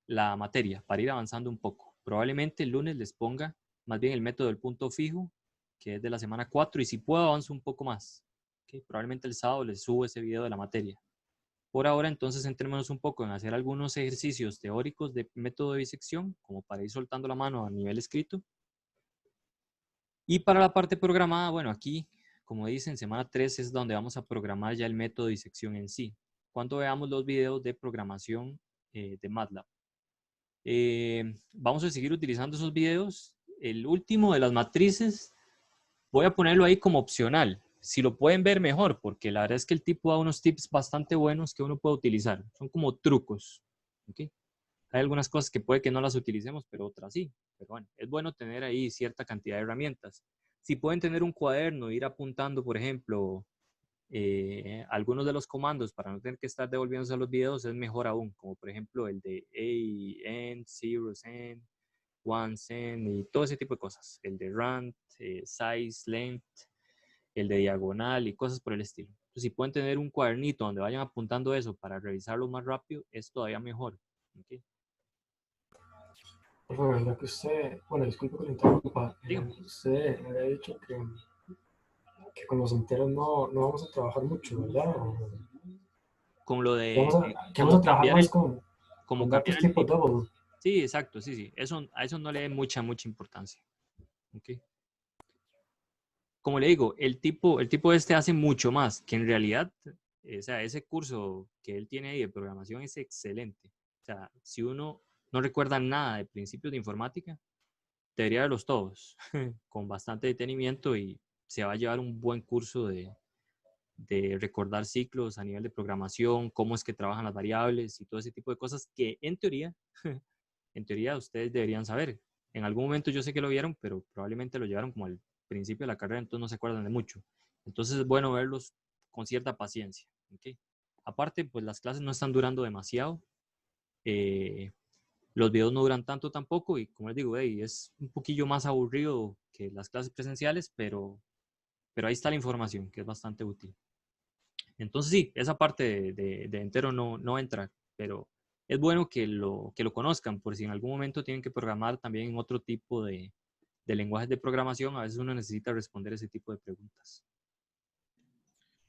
la materia para ir avanzando un poco. Probablemente el lunes les ponga más bien el método del punto fijo, que es de la semana 4, y si puedo avanzo un poco más. ¿Okay? Probablemente el sábado les subo ese video de la materia. Por ahora, entonces, centrémonos un poco en hacer algunos ejercicios teóricos de método de disección, como para ir soltando la mano a nivel escrito. Y para la parte programada, bueno, aquí, como dicen, semana 3 es donde vamos a programar ya el método de disección en sí. Cuando veamos los videos de programación de MATLAB. Vamos a seguir utilizando esos videos. El último de las matrices, voy a ponerlo ahí como opcional. Si lo pueden ver mejor, porque la verdad es que el tipo da unos tips bastante buenos que uno puede utilizar. Son como trucos. ¿Okay? Hay algunas cosas que puede que no las utilicemos, pero otras sí. Pero bueno, es bueno tener ahí cierta cantidad de herramientas. Si pueden tener un cuaderno, ir apuntando, por ejemplo, algunos de los comandos para no tener que estar devolviéndose a los videos, es mejor aún. Como por ejemplo el de end, zeros end, ones end y todo ese tipo de cosas. El de rand, size, length, el de diagonal y cosas por el estilo. Entonces, si pueden tener un cuadernito donde vayan apuntando eso para revisarlo más rápido, es todavía mejor. ¿Okay? Profe, ¿verdad que usted, bueno, disculpe que le interrumpa, Dígame. usted me había dicho que con los enteros no vamos a trabajar mucho, ¿verdad? Con lo de Que vamos a trabajar más con cambiar datos el tipo tipo. double. Sí, exacto, sí. A eso no le dé mucha importancia. ¿Okay? Como le digo, el tipo este hace mucho más, que en realidad, o sea, ese curso que él tiene ahí de programación es excelente. O sea, si uno no recuerda nada de principios de informática, debería verlos todos, con bastante detenimiento y se va a llevar un buen curso de recordar ciclos a nivel de programación, cómo es que trabajan las variables y todo ese tipo de cosas que en teoría ustedes deberían saber. En algún momento yo sé que lo vieron, pero probablemente lo llevaron como al principio de la carrera, entonces no se acuerdan de mucho. Entonces es bueno verlos con cierta paciencia. ¿Okay? Aparte, pues las clases no están durando demasiado. Los videos no duran tanto tampoco y como les digo, es un poquillo más aburrido que las clases presenciales, pero ahí está la información, que es bastante útil. Entonces sí, esa parte de entero no entra, pero es bueno que lo conozcan, por si en algún momento tienen que programar también en otro tipo de lenguajes de programación, a veces uno necesita responder ese tipo de preguntas.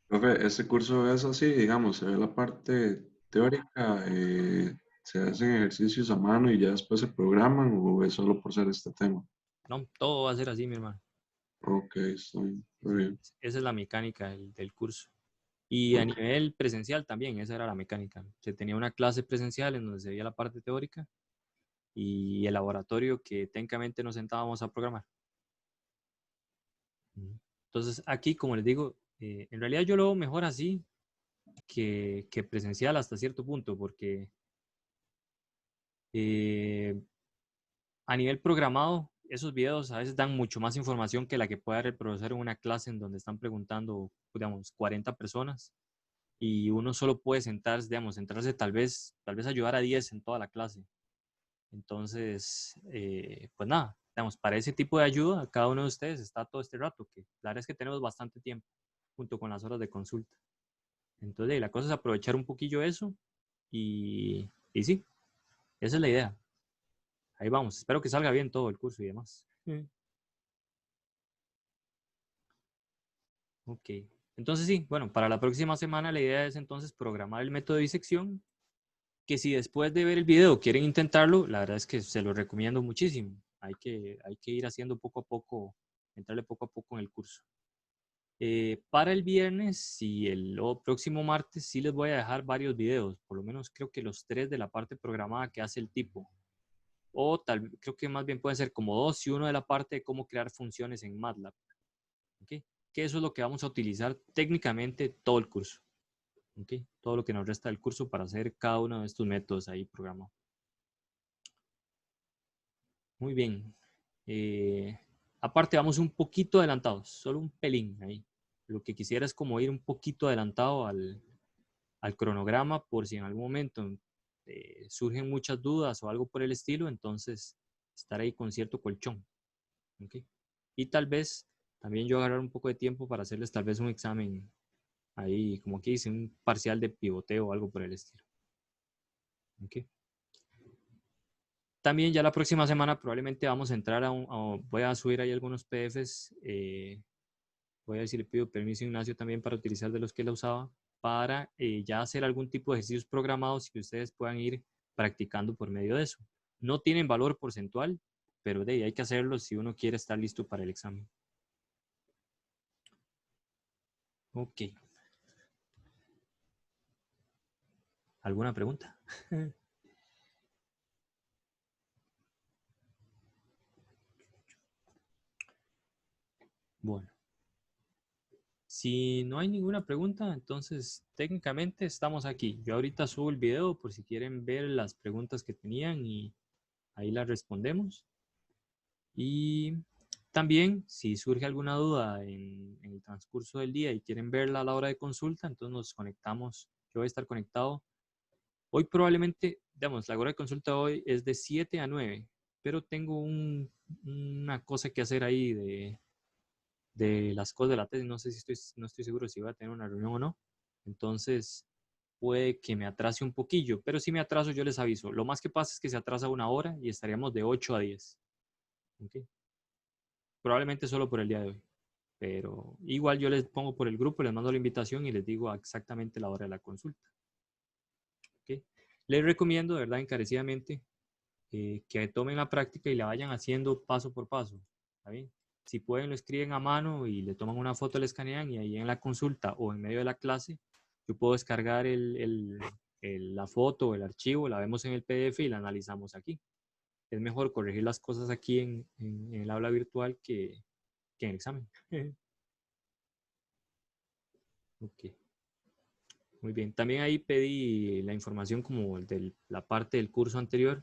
Profe, este curso es así, digamos, se ve la parte teórica, se hacen ejercicios a mano y ya después se programan o es solo por ser este tema. No, todo va a ser así, mi hermano. Ok, estoy muy bien. Esa es la mecánica del curso. Y a nivel presencial también, esa era la mecánica. Se tenía una clase presencial en donde se veía la parte teórica y el laboratorio que técnicamente nos sentábamos a programar. Entonces aquí, como les digo, en realidad yo lo veo mejor así que presencial hasta cierto punto, porque a nivel programado, esos videos a veces dan mucho más información que la que puede dar el profesor en una clase en donde están preguntando, digamos, 40 personas y uno solo puede sentarse, digamos, centrarse tal vez ayudar a 10 en toda la clase. Entonces, pues nada, digamos, para ese tipo de ayuda, cada uno de ustedes está todo este rato, que la verdad es que tenemos bastante tiempo junto con las horas de consulta. Entonces, la cosa es aprovechar un poquillo eso y sí, esa es la idea. Ahí vamos, espero que salga bien todo el curso y demás. Ok, entonces sí, bueno, para la próxima semana la idea es entonces programar el método de disección, que si después de ver el video quieren intentarlo, la verdad es que se lo recomiendo muchísimo. Hay que ir haciendo poco a poco, entrarle poco a poco en el curso. Para el viernes y el próximo martes sí les voy a dejar varios videos, por lo menos creo que los 3 de la parte programada que hace el tipo. O creo que más bien pueden ser como 2 y uno de la parte de cómo crear funciones en MATLAB. ¿Okay? Que eso es lo que vamos a utilizar técnicamente todo el curso. ¿Okay? Todo lo que nos resta del curso para hacer cada uno de estos métodos ahí programados. Muy bien. Aparte vamos un poquito adelantados, solo un pelín ahí. Lo que quisiera es como ir un poquito adelantado al cronograma por si en algún momento surgen muchas dudas o algo por el estilo, entonces estar ahí con cierto colchón. ¿Okay? Y tal vez también yo agarrar un poco de tiempo para hacerles tal vez un examen ahí, como que hice un parcial de pivoteo o algo por el estilo. ¿Okay? También ya la próxima semana probablemente vamos a entrar voy a subir ahí algunos PDFs. Voy a ver si le pido permiso a Ignacio también para utilizar de los que él usaba, para ya hacer algún tipo de ejercicios programados que ustedes puedan ir practicando por medio de eso. No tienen valor porcentual, pero de ahí hay que hacerlo si uno quiere estar listo para el examen. Ok. ¿Alguna pregunta? Bueno. Si no hay ninguna pregunta, entonces técnicamente estamos aquí. Yo ahorita subo el video por si quieren ver las preguntas que tenían y ahí las respondemos. Y también, si surge alguna duda en el transcurso del día y quieren verla a la hora de consulta, entonces nos conectamos. Yo voy a estar conectado. Hoy probablemente, digamos, la hora de consulta hoy es de 7 a 9, pero tengo una cosa que hacer ahí de las cosas de la tesis. No sé si no estoy seguro si voy a tener una reunión o no. Entonces, puede que me atrase un poquillo, pero si me atraso yo les aviso. Lo más que pasa es que se atrasa 1 hora y estaríamos de 8 a 10. ¿Okay? Probablemente solo por el día de hoy. Pero igual yo les pongo por el grupo, les mando la invitación y les digo exactamente la hora de la consulta. ¿Okay? Les recomiendo, de verdad, encarecidamente, que tomen la práctica y la vayan haciendo paso por paso. ¿Está bien? Si pueden, lo escriben a mano y le toman una foto, le escanean y ahí en la consulta o en medio de la clase, yo puedo descargar la foto o el archivo, la vemos en el PDF y la analizamos aquí. Es mejor corregir las cosas aquí en el aula virtual que en el examen. Ok. Muy bien. También ahí pedí la información como de la parte del curso anterior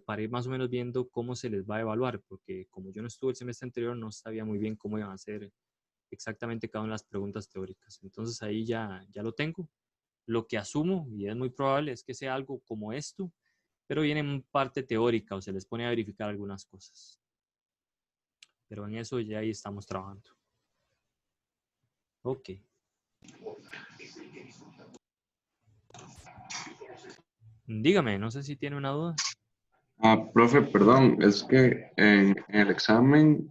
para ir más o menos viendo cómo se les va a evaluar, porque como yo no estuve el semestre anterior, no sabía muy bien cómo iban a hacer exactamente cada una de las preguntas teóricas. Entonces ahí ya lo tengo. Lo que asumo, y es muy probable, es que sea algo como esto, pero viene en parte teórica o se les pone a verificar algunas cosas. Pero en eso ya ahí estamos trabajando. Ok. Dígame, no sé si tiene una duda. Profe, perdón, es que en el examen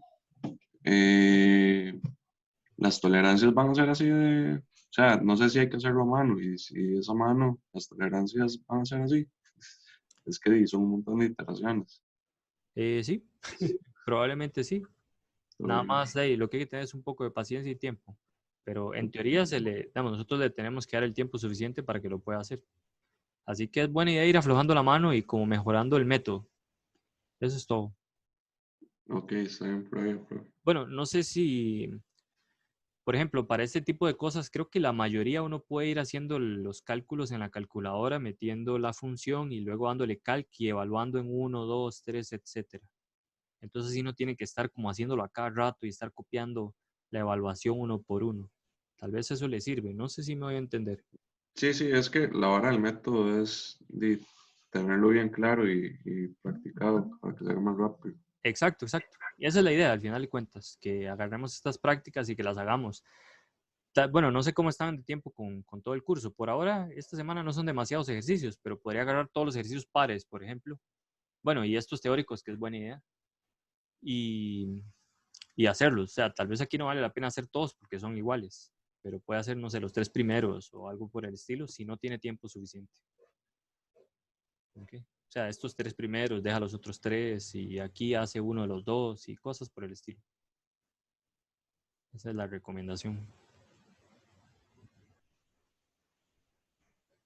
las tolerancias van a ser así de, o sea, no sé si hay que hacerlo a mano y si es a mano, las tolerancias van a ser así. Es que son un montón de iteraciones. Sí, probablemente sí. Nada Uy, más lo que hay que tener es un poco de paciencia y tiempo. Pero en teoría nosotros le tenemos que dar el tiempo suficiente para que lo pueda hacer. Así que es buena idea ir aflojando la mano y como mejorando el método. Eso es todo. ok, está bien, profe. Bueno, no sé si, por ejemplo, para este tipo de cosas, creo que la mayoría uno puede ir haciendo los cálculos en la calculadora, metiendo la función y luego dándole calc y evaluando en 1, 2, 3, etcétera. Entonces sí no tiene que estar como haciéndolo a cada rato y estar copiando la evaluación uno por uno. Tal vez eso le sirve. No sé si me voy a entender. Sí, sí, es que la vara del método es tenerlo bien claro y practicado para que se haga más rápido. Exacto, exacto. Y esa es la idea, al final de cuentas, que agarremos estas prácticas y que las hagamos. Bueno, no sé cómo están de tiempo con todo el curso. Por ahora, esta semana no son demasiados ejercicios, pero podría agarrar todos los ejercicios pares, por ejemplo. Bueno, y estos teóricos, que es buena idea. Y, y hacerlos. O sea, tal vez aquí no vale la pena hacer todos porque son iguales, pero puede hacer, no sé, los 3 primeros o algo por el estilo si no tiene tiempo suficiente. ¿Okay? O sea, estos 3 primeros, deja los otros 3 y aquí hace uno de los 2 y cosas por el estilo. Esa es la recomendación.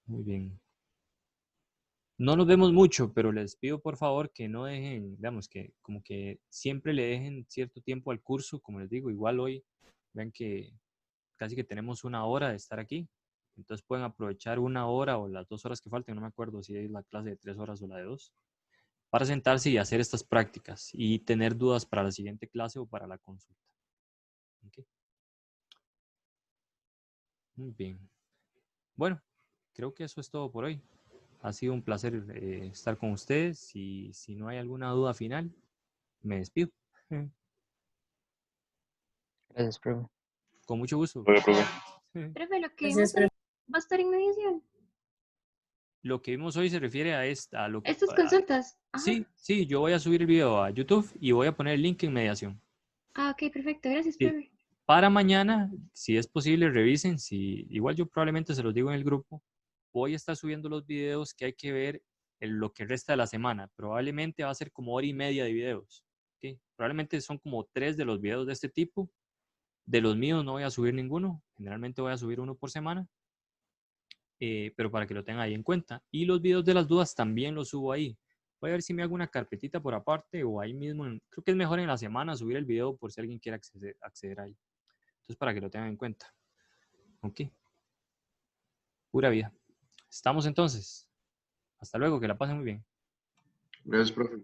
Muy bien. No nos vemos mucho, pero les pido por favor que no dejen, digamos, que como que siempre le dejen cierto tiempo al curso, como les digo, igual hoy, ven que casi que tenemos 1 hora de estar aquí, entonces pueden aprovechar 1 hora o las 2 horas que falten, no me acuerdo si es la clase de 3 horas o la de 2, para sentarse y hacer estas prácticas y tener dudas para la siguiente clase o para la consulta. ¿Ok? Muy bien. Bueno, creo que eso es todo por hoy. Ha sido un placer estar con ustedes y si no hay alguna duda final, me despido. Gracias, profe. Con mucho gusto. Oye, profe. Profe, lo que Gracias, vimos hoy va a estar en mediación. Lo que vimos hoy se refiere a lo que... Estas consultas. Ajá. Sí, yo voy a subir el video a YouTube y voy a poner el link en mediación. Ah, ok, perfecto. Gracias, Sí. profe. Para mañana, si es posible, revisen. Igual yo probablemente se los digo en el grupo. Voy a estar subiendo los videos que hay que ver en lo que resta de la semana. Probablemente va a ser como 1 hora y media de videos. ¿Ok? Probablemente son como 3 de los videos de este tipo. De los míos no voy a subir ninguno. Generalmente voy a subir 1 por semana. Pero para que lo tengan ahí en cuenta. Y los videos de las dudas también los subo ahí. Voy a ver si me hago una carpetita por aparte o ahí mismo. Creo que es mejor en la semana subir el video por si alguien quiere acceder ahí. Entonces, para que lo tengan en cuenta. Ok. Pura vida. Estamos entonces. Hasta luego, que la pasen muy bien. Gracias, profe.